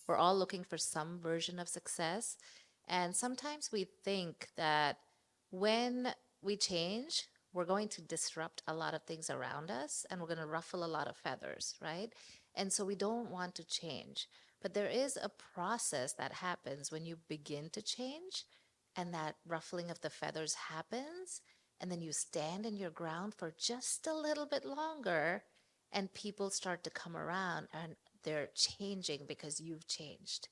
We're all looking for some version of success. And sometimes we think that when we change, we're going to disrupt a lot of things around us and we're going to ruffle a lot of feathers, right? And so we don't want to change. But there is a process that happens when you begin to change, and that ruffling of the feathers happens. And then you stand in your ground for just a little bit longer, and people start to come around and they're changing because you've changed.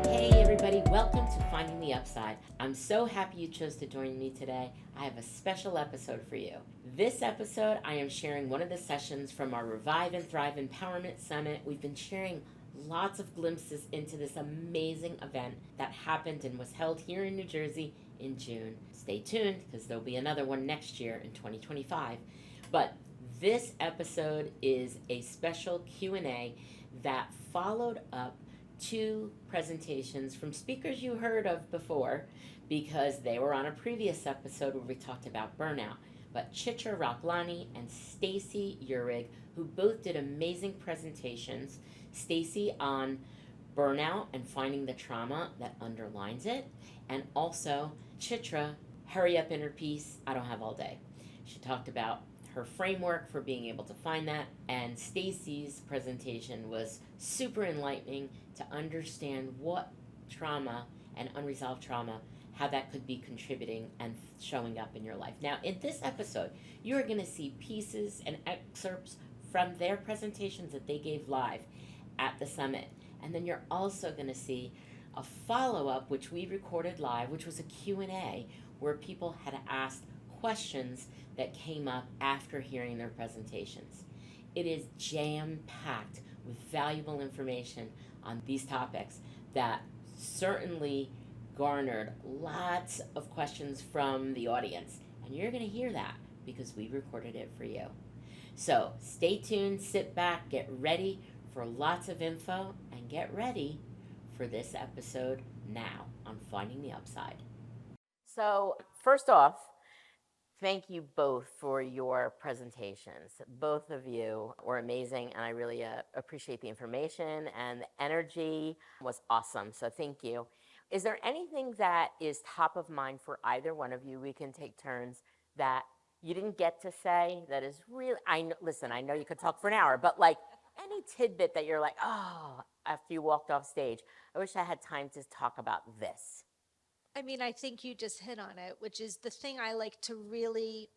Hey everybody, welcome to Finding the Upside. I'm so happy you chose to join me today. I have a special episode for you. This episode, I am sharing one of the sessions from our Revive and Thrive Empowerment Summit. We've been sharing lots of glimpses into this amazing event that happened and was held here in New Jersey in June. Stay tuned because there'll be another one next year in 2025. But this episode is a special Q&A that followed up two presentations from speakers you heard of before because they were on a previous episode where we talked about burnout. But Chitra Rochlani and Stacey Uhrig, who both did amazing presentations. Stacey on burnout and finding the trauma that underlines it, and also Chitra, hurry up inner peace, I don't have all day. She talked about her framework for being able to find that, and Stacey's presentation was super enlightening to understand what trauma and unresolved trauma, how that could be contributing and showing up in your life. Now, in this episode, you are going to see pieces and excerpts from their presentations that they gave live at the summit. And then you're also going to see a follow-up, which we recorded live, which was a Q&A, where people had asked questions that came up after hearing their presentations. It is jam-packed with valuable information on these topics that certainly garnered lots of questions from the audience. And you're going to hear that because we recorded it for you. So stay tuned, sit back, get ready for lots of info, and get ready for this episode now on Finding the Upside. So first off, thank you both for your presentations. Both of you were amazing, and I really appreciate the information, and the energy was awesome, so thank you. Is there anything that is top of mind for either one of you? We can take turns that you didn't get to say that is really, listen, I know you could talk for an hour, but like any tidbit that you're like, oh, after you walked off stage, I wish I had time to talk about this. I mean, I think you just hit on it, which is the thing I like to really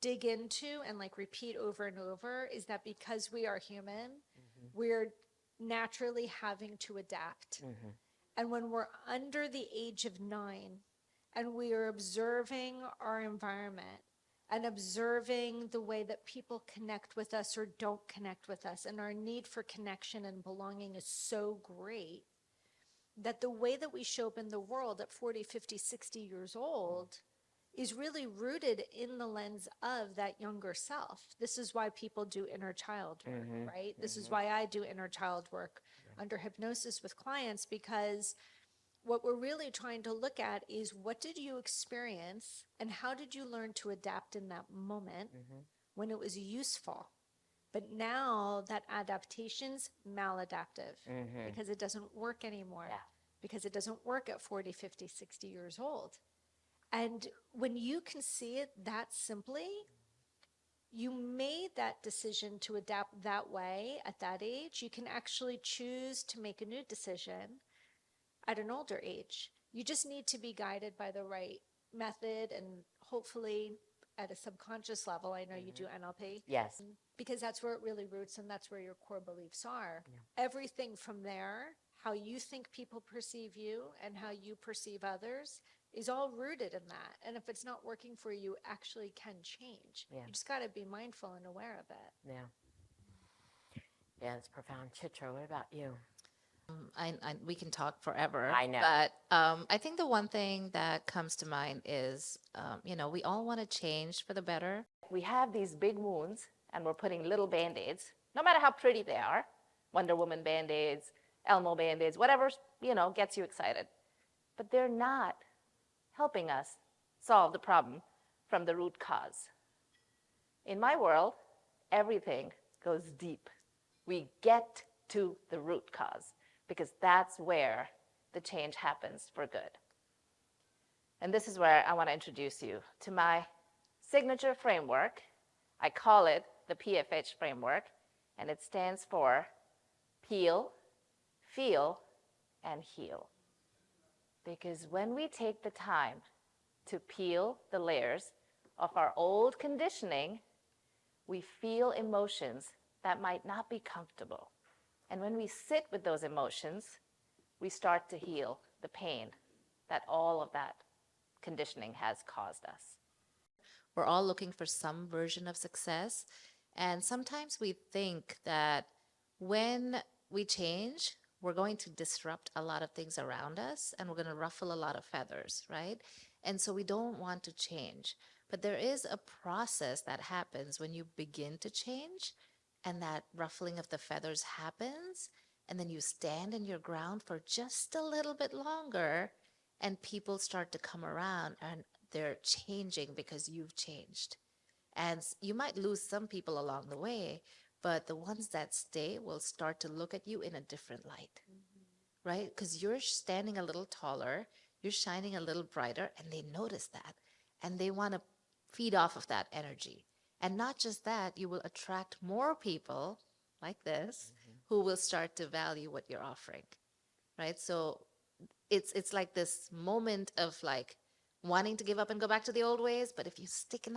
dig into and like repeat over and over, is that because we are human, we're naturally having to adapt. And when we're under the age of 9 and we are observing our environment and observing the way that people connect with us or don't connect with us, and our need for connection and belonging is so great, that the way that we show up in the world at 40, 50, 60 years old is really rooted in the lens of that younger self. This is why people do inner child work, right? This is why I do inner child work under hypnosis with clients, because what we're really trying to look at is, what did you experience and how did you learn to adapt in that moment when it was useful? But now that adaptation's maladaptive because it doesn't work anymore, because it doesn't work at 40, 50, 60 years old. And when you can see it that simply, you made that decision to adapt that way at that age. You can actually choose to make a new decision at an older age. You just need to be guided by the right method, and hopefully at a subconscious level. I know you do NLP. Yes. Because that's where it really roots, and that's where your core beliefs are. Everything from there, how you think people perceive you and how you perceive others, is all rooted in that. And if it's not working for you, actually can change. You just got to be mindful and aware of it. Yeah, it's profound. Chitra, what about you? We can talk forever. I know. But I think the one thing that comes to mind is, we all want to change for the better. We have these big wounds and we're putting little Band-Aids, no matter how pretty they are, Wonder Woman Band-Aids, Elmo Band-Aids, whatever, gets you excited. But they're not helping us solve the problem from the root cause. In my world, everything goes deep. We get to the root cause because that's where the change happens for good. And this is where I want to introduce you to my signature framework. I call it the PFH framework, and it stands for peel, feel, and heal. Because when we take the time to peel the layers of our old conditioning, we feel emotions that might not be comfortable. And when we sit with those emotions, we start to heal the pain that all of that conditioning has caused us. We're all looking for some version of success. And sometimes we think that when we change, we're going to disrupt a lot of things around us and we're going to ruffle a lot of feathers, right? And so we don't want to change. But there is a process that happens when you begin to change, and that ruffling of the feathers happens, and then you stand in your ground for just a little bit longer, and people start to come around and they're changing because you've changed. And you might lose some people along the way, but the ones that stay will start to look at you in a different light, right? Because you're standing a little taller, you're shining a little brighter, and they notice that. And they want to feed off of that energy. And not just that, you will attract more people like this who will start to value what you're offering, right? So it's like this moment of like wanting to give up and go back to the old ways, but if you stick it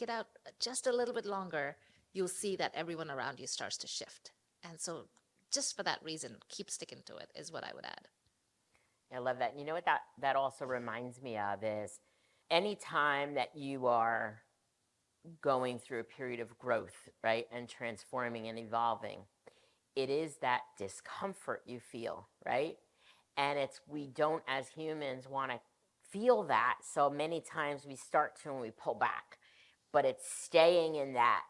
out just a little bit longer, you'll see that everyone around you starts to shift. And so just for that reason, keep sticking to it is what I would add. I love that. You know what that also reminds me of is anytime that you are going through a period of growth, right, and transforming and evolving, it is that discomfort you feel, right? And we don't as humans want to feel that, so many times we start to and we pull back. But it's staying in that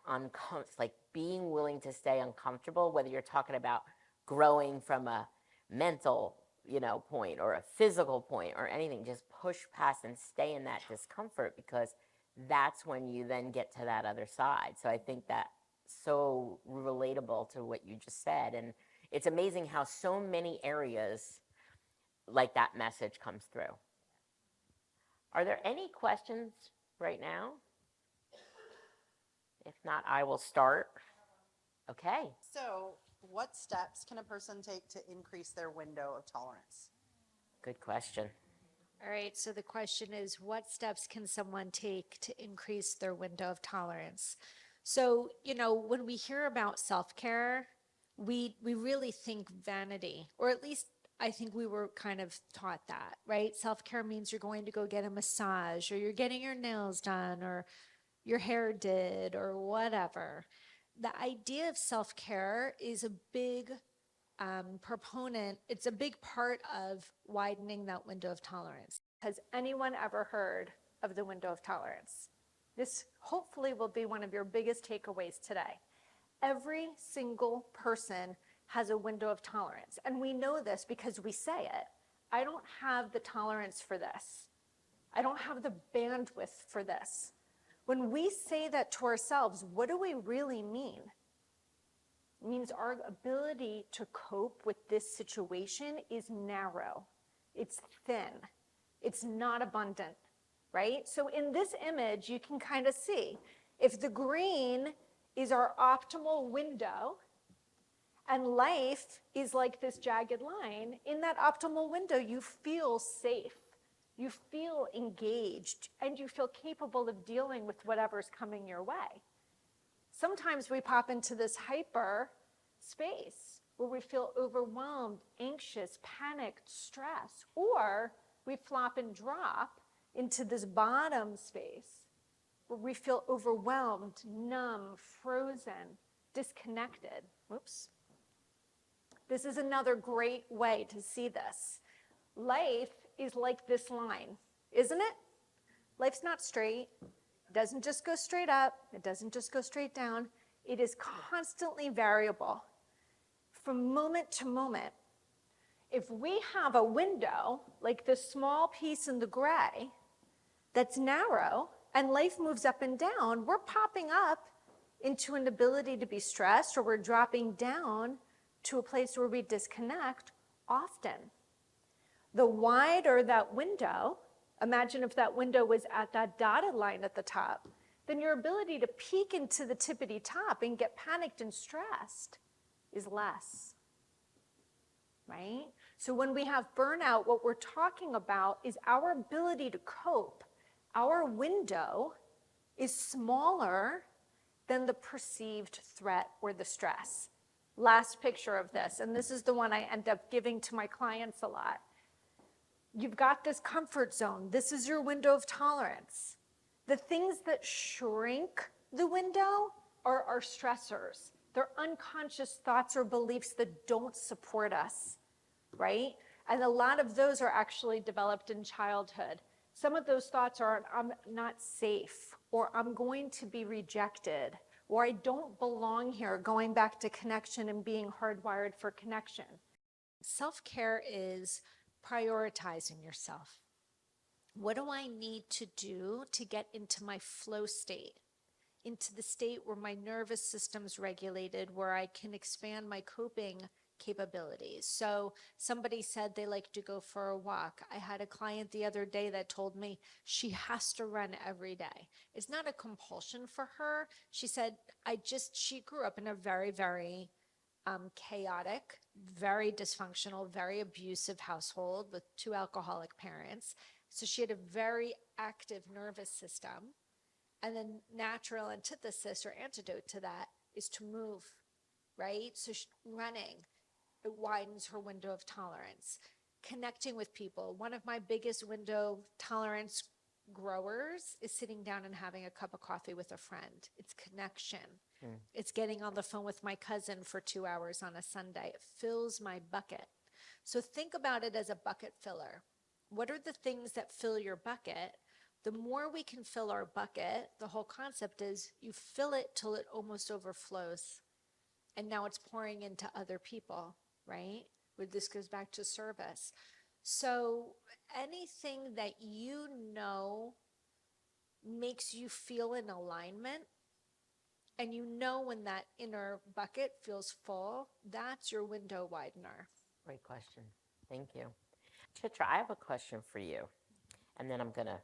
like being willing to stay uncomfortable, whether you're talking about growing from a mental, point or a physical point or anything, just push past and stay in that discomfort, because that's when you then get to that other side. So I think that's so relatable to what you just said. And it's amazing how so many areas like that message comes through. Are there any questions right now? If not, I will start. Okay. So, what steps can a person take to increase their window of tolerance? Good question. All right, so the question is, what steps can someone take to increase their window of tolerance? So, when we hear about self-care, we really think vanity, or at least I think we were kind of taught that, right? Self-care means you're going to go get a massage, or you're getting your nails done, or your hair did, or whatever. The idea of self-care is a big proponent, it's a big part of widening that window of tolerance. Has anyone ever heard of the window of tolerance? This hopefully will be one of your biggest takeaways today. Every single person has a window of tolerance, and we know this because we say it. I don't have the tolerance for this. I don't have the bandwidth for this. When we say that to ourselves, what do we really mean? It means our ability to cope with this situation is narrow. It's thin. It's not abundant, right? So in this image, you can kind of see if the green is our optimal window and life is like this jagged line, in that optimal window, you feel safe. You feel engaged, and you feel capable of dealing with whatever's coming your way. Sometimes we pop into this hyper space where we feel overwhelmed, anxious, panicked, stressed, or we flop and drop into this bottom space where we feel overwhelmed, numb, frozen, disconnected. Whoops. This is another great way to see this. Life is like this line, isn't it? Life's not straight. It doesn't just go straight up. It doesn't just go straight down. It is constantly variable from moment to moment. If we have a window, like this small piece in the gray, that's narrow, and life moves up and down, we're popping up into an ability to be stressed, or we're dropping down to a place where we disconnect often. The wider that window, imagine if that window was at that dotted line at the top, then your ability to peek into the tippity top and get panicked and stressed is less, right? So when we have burnout, what we're talking about is our ability to cope. Our window is smaller than the perceived threat or the stress. Last picture of this, and this is the one I end up giving to my clients a lot. You've got this comfort zone. This is your window of tolerance. The things that shrink the window are our stressors. They're unconscious thoughts or beliefs that don't support us, right? And a lot of those are actually developed in childhood. Some of those thoughts are, I'm not safe, or I'm going to be rejected, or I don't belong here, going back to connection and being hardwired for connection. Self-care is prioritizing yourself. What do I need to do to get into my flow state, into the state where my nervous system's regulated, where I can expand my coping capabilities? So somebody said they like to go for a walk. I had a client the other day that told me she has to run every day. It's not a compulsion for her. She said, she grew up in a very, very chaotic, very dysfunctional, very abusive household with 2 alcoholic parents. So she had a very active nervous system. And the natural antithesis or antidote to that is to move, right? So running, it widens her window of tolerance. Connecting with people. One of my biggest window tolerance growers is sitting down and having a cup of coffee with a friend. It's connection. It's getting on the phone with my cousin for 2 hours on a Sunday. It fills my bucket. So think about it as a bucket filler. What are the things that fill your bucket? The more we can fill our bucket, the whole concept is you fill it till it almost overflows. And now it's pouring into other people, right? Where this goes back to service. So anything that you know makes you feel in alignment, and you know when that inner bucket feels full, that's your window widener. Great question. Thank you. Chitra, I have a question for you, and then I'm going to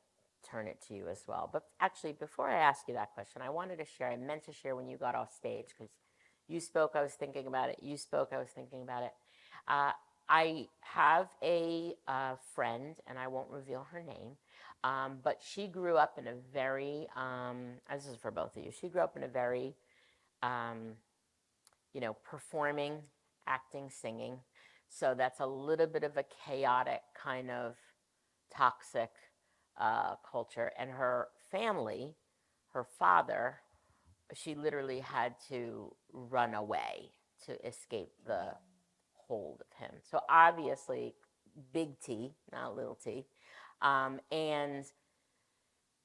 turn it to you as well. But actually, before I ask you that question, I wanted to share, I meant to share when you got off stage, because you spoke, I was thinking about it. You spoke, I was thinking about it. I have a friend, and I won't reveal her name, but she grew up in a very, this is for both of you, she grew up in a very, performing, acting, singing. So that's a little bit of a chaotic kind of toxic culture. And her family, her father, she literally had to run away to escape the hold of him. So obviously, big T, not little t. And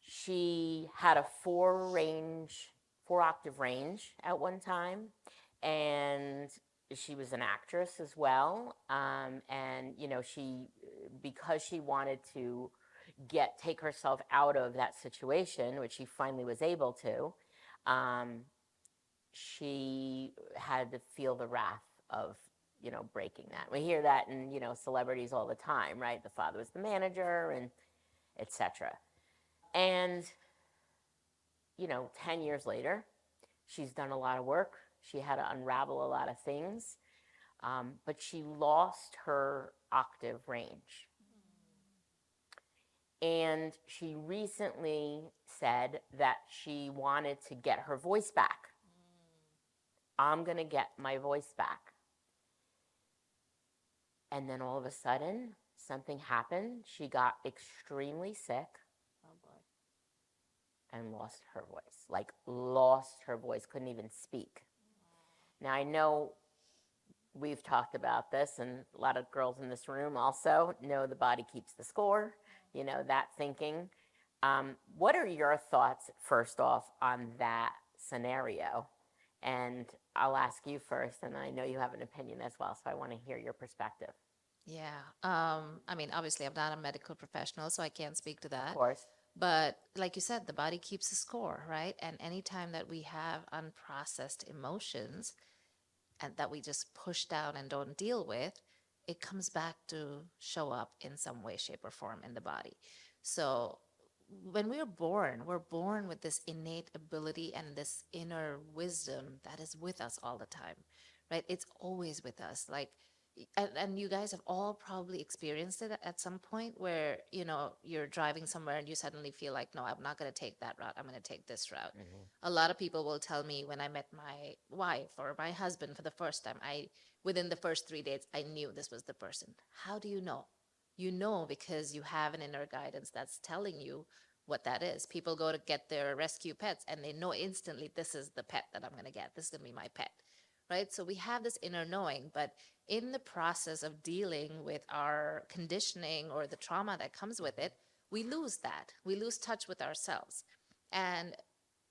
she had a 4-octave range at one time. And she was an actress as well. And, because she wanted to take herself out of that situation, which she finally was able to, she had to feel the wrath of, breaking that. We hear that in, celebrities all the time, right? The father was the manager and etc. And, 10 years later, she's done a lot of work. She had to unravel a lot of things, but she lost her octave range. And she recently said that she wanted to get her voice back. I'm going to get my voice back. And then all of a sudden, something happened. She got extremely sick. Oh boy. And lost her voice. Like, lost her voice, couldn't even speak. Now, I know we've talked about this, and a lot of girls in this room also know the body keeps the score, that thinking. What are your thoughts, first off, on that scenario? And I'll ask you first, and I know you have an opinion as well, so I want to hear your perspective. Yeah. Obviously, I'm not a medical professional, so I can't speak to that. Of course. But like you said, the body keeps a score, right? And anytime that we have unprocessed emotions and that we just push down and don't deal with, it comes back to show up in some way, shape, or form in the body. So when we're born with this innate ability and this inner wisdom that is with us all the time, right? It's always with us. Like, and you guys have all probably experienced it at some point where, you're driving somewhere and you suddenly feel like, no, I'm not going to take that route. I'm going to take this route. A lot of people will tell me when I met my wife or my husband for the first time, within the first 3 days, I knew this was the person. How do you know? You know because you have an inner guidance that's telling you what that is. People go to get their rescue pets and they know instantly this is the pet that I'm going to get. This is going to be my pet, right? So we have this inner knowing, but in the process of dealing with our conditioning or the trauma that comes with it, we lose that. We lose touch with ourselves. And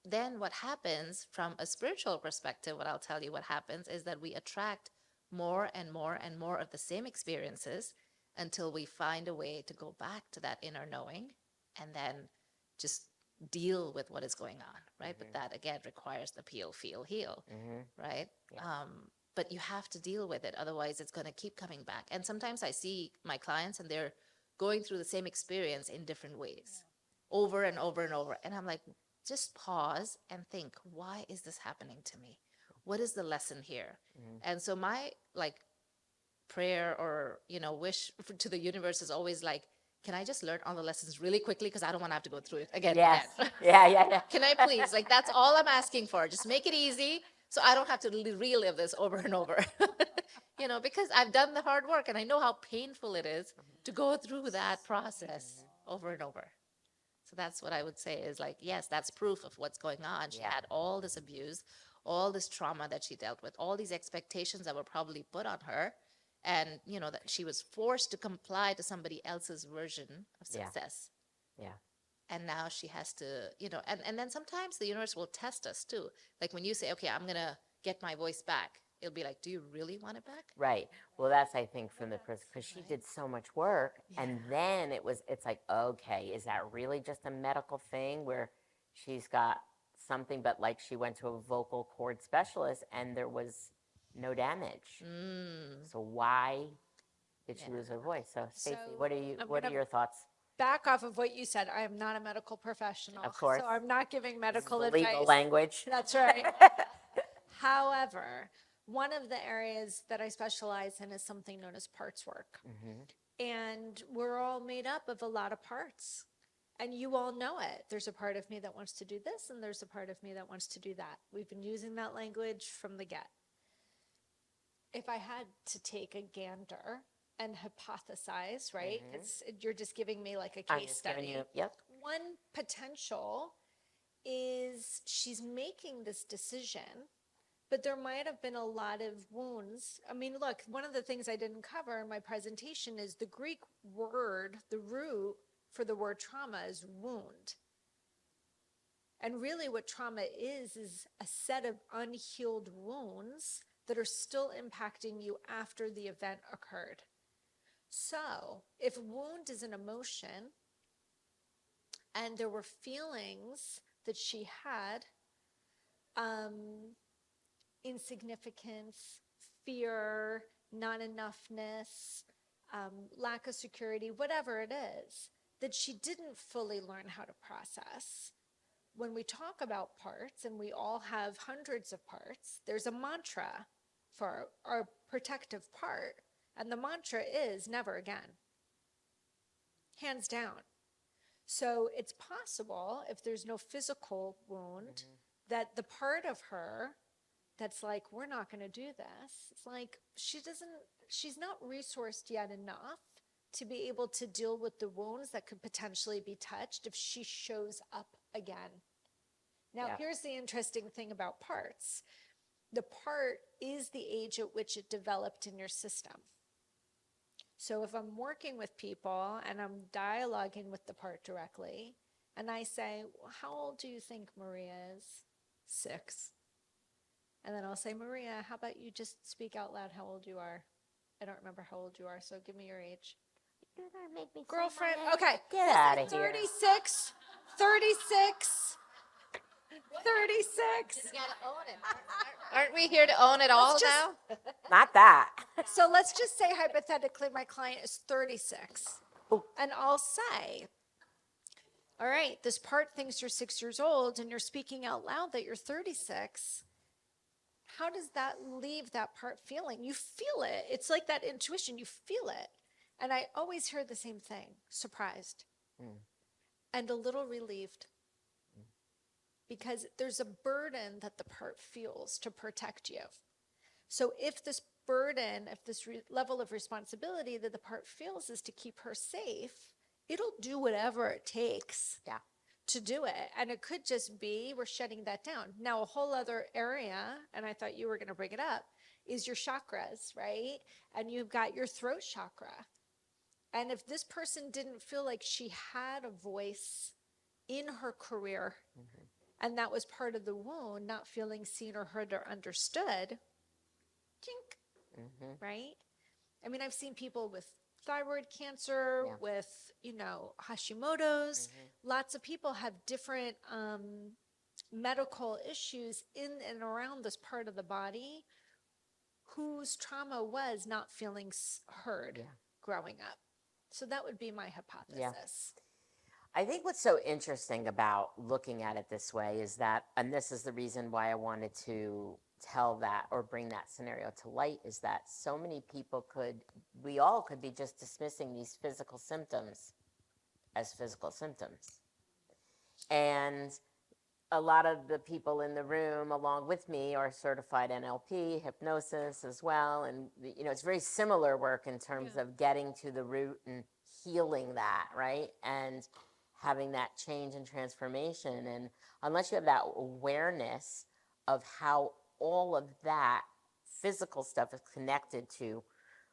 then what happens from a spiritual perspective, what I'll tell you what happens is that we attract more and more and more of the same experiences until we find a way to go back to that inner knowing and then just deal with what is going on, right? But that again requires the peel, feel, heal, right? But you have to deal with it, otherwise it's going to keep coming back. And sometimes I see my clients and they're going through the same experience in different ways, over and over and over. And I'm like, just pause and think, why is this happening to me? What is the lesson here? And so my prayer or wish to the universe is always like, can I just learn all the lessons really quickly because I don't want to have to go through it again. Yes. And again. Yeah. Can I please? Like, that's all I'm asking for. Just make it easy so I don't have to relive this over and over. Because I've done the hard work and I know how painful it is to go through that process over and over. So that's what I would say is like, yes, that's proof of what's going on. She had all this abuse, all this trauma that she dealt with, all these expectations that were probably put on her. And, that she was forced to comply to somebody else's version of success. Yeah. And now she has to, and then sometimes the universe will test us too. Like when you say, okay, I'm going to get my voice back, it'll be like, do you really want it back? Right. Well, that's, I think, from the person, because she did so much work. And then it's like, okay, is that really just a medical thing where she's got something, but like she went to a vocal cord specialist and there was no damage. So why did she lose her voice? So, Stacey, So, what are your thoughts? Back off of what you said. I am not a medical professional. Of course. So I'm not giving medical The advice. legal language. That's right. However, one of the areas that I specialize in is something known as parts work. And we're all made up of a lot of parts. And you all know it. There's a part of me that wants to do this, and there's a part of me that wants to do that. We've been using that language from the get. If I had to take a gander and hypothesize, right? You're just giving me like a I'm case just giving study. you, yep. One potential is she's making this decision, but there might have been a lot of wounds. I mean, look, one of the things I didn't cover in my presentation is the Greek word, the root for the word trauma is wound. And really what trauma is a set of unhealed wounds that are still impacting you after the event occurred. So if wound is an emotion and there were feelings that she had, insignificance, fear, not enoughness, lack of security, whatever it is, that she didn't fully learn how to process. When we talk about parts, and we all have hundreds of parts, there's a mantra for our protective part. And the mantra is never again. Hands down. So it's possible, if there's no physical wound, that the part of her that's like, we're not going to do this, it's like she's not resourced yet enough to be able to deal with the wounds that could potentially be touched if she shows up again. Now, here's the interesting thing about parts. The part is the age at which it developed in your system. So if I'm working with people and I'm dialoguing with the part directly, and I say, well, how old do you think Maria is? 6. And then I'll say, Maria, how about you just speak out loud how old you are? I don't remember how old you are, so give me your age. You're gonna make me say my Girlfriend, age. okay. Get We'll out say of here. 36, 36, 36. Aren't we here to own it all now? Not that. So let's just say hypothetically my client is 36. Oh. And I'll say, all right, this part thinks you're 6 years old and you're speaking out loud that you're 36. How does that leave that part feeling? You feel it. It's like that intuition. You feel it. And I always hear the same thing, surprised and a little relieved. Because there's a burden that the part feels to protect you. So if this burden, if this level of responsibility that the part feels is to keep her safe, it'll do whatever it takes to do it. And it could just be we're shutting that down. Now, a whole other area, and I thought you were going to bring it up, is your chakras, right? And you've got your throat chakra. And if this person didn't feel like she had a voice in her career, and that was part of the wound, not feeling seen or heard or understood, chink, right? I mean, I've seen people with thyroid cancer, with, Hashimoto's. Lots of people have different medical issues in and around this part of the body whose trauma was not feeling heard growing up. So that would be my hypothesis. I think what's so interesting about looking at it this way is that, and this is the reason why I wanted to tell that or bring that scenario to light, is that so many people we all could be just dismissing these physical symptoms as physical symptoms. And a lot of the people in the room along with me are certified NLP, hypnosis as well. And, it's very similar work in terms of getting to the root and healing that, right? And having that change and transformation. And unless you have that awareness of how all of that physical stuff is connected to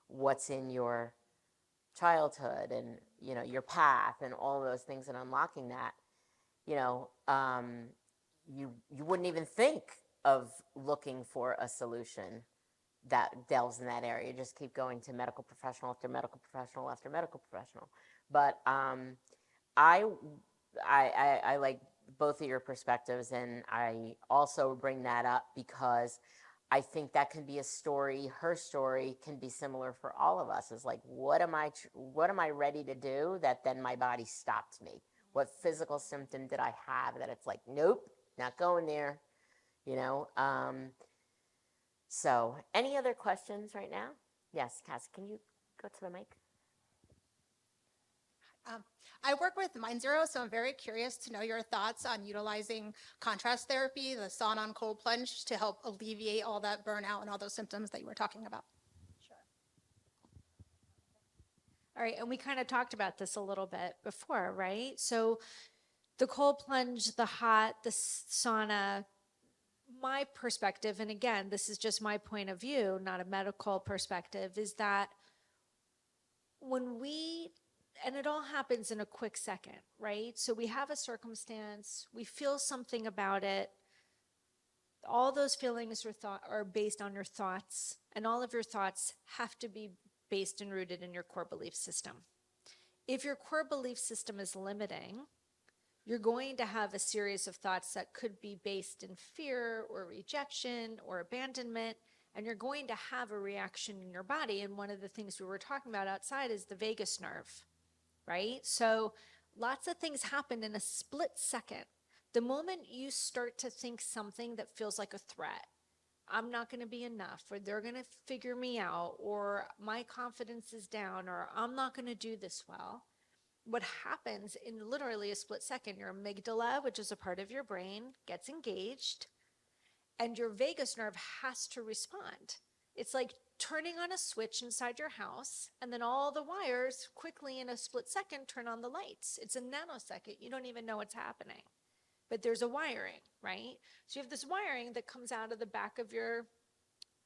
what's in your childhood and, your path and all those things, and unlocking that, you wouldn't even think of looking for a solution that delves in that area. You just keep going to medical professional after medical professional after medical professional. But I like both of your perspectives, and I also bring that up because I think that can be a story. Her story can be similar for all of us. Is like, what am I ready to do that then my body stopped me? What physical symptom did I have that it's like, nope, not going there, So any other questions right now? Yes, Cass, can you go to the mic? I work with Mind Zero, so I'm very curious to know your thoughts on utilizing contrast therapy, the sauna and cold plunge, to help alleviate all that burnout and all those symptoms that you were talking about. All right, and we kind of talked about this a little bit before, right? So the cold plunge, the hot, the sauna, my perspective, and again, this is just my point of view, not a medical perspective, is that and it all happens in a quick second, right? So we have a circumstance, we feel something about it. All those feelings are based on your thoughts, and all of your thoughts have to be based and rooted in your core belief system. If your core belief system is limiting, you're going to have a series of thoughts that could be based in fear or rejection or abandonment, and you're going to have a reaction in your body. And one of the things we were talking about outside is the vagus nerve, right? So lots of things happen in a split second. The moment you start to think something that feels like a threat, I'm not going to be enough, or they're going to figure me out, or my confidence is down, or I'm not going to do this well. What happens in literally a split second, your amygdala, which is a part of your brain, gets engaged, and your vagus nerve has to respond. It's like turning on a switch inside your house, and then all the wires quickly in a split second turn on the lights. It's a nanosecond. You don't even know what's happening. But there's a wiring, right? So you have this wiring that comes out of the back of your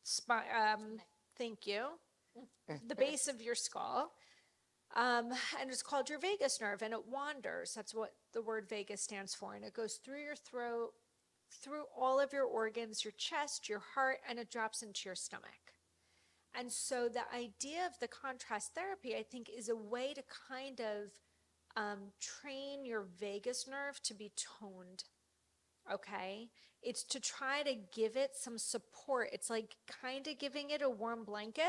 spine. Thank you. The base of your skull. And it's called your vagus nerve, and it wanders. That's what the word vagus stands for. And it goes through your throat, through all of your organs, your chest, your heart, and it drops into your stomach. And so the idea of the contrast therapy, I think, is a way to kind of train your vagus nerve to be toned. Okay. It's to try to give it some support. It's like kind of giving it a warm blanket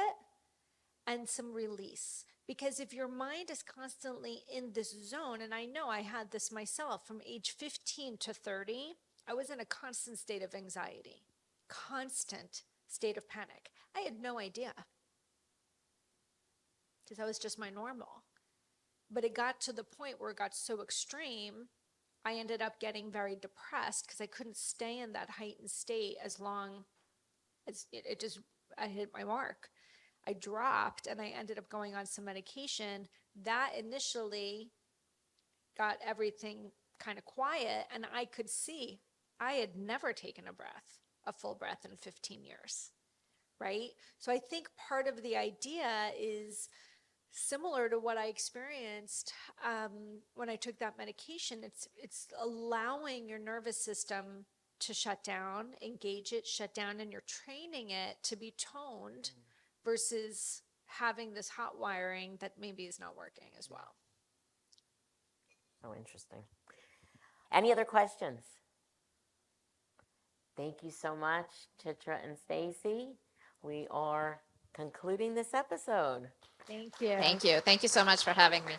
and some release. Because if your mind is constantly in this zone, and I know I had this myself from age 15 to 30, I was in a constant state of anxiety, constant state of panic. I had no idea because that was just my normal. But it got to the point where it got so extreme, I ended up getting very depressed because I couldn't stay in that heightened state as long as I hit my mark. I dropped and I ended up going on some medication that initially got everything kind of quiet, and I could see I had never taken a full breath in 15 years, right? So I think part of the idea is similar to what I experienced when I took that medication. It's allowing your nervous system to shut down, engage it, shut down, and you're training it to be toned versus having this hot wiring that maybe is not working as well. So interesting. Any other questions? Thank you so much, Chitra and Stacey. We are concluding this episode. Thank you. Thank you. Thank you so much for having me.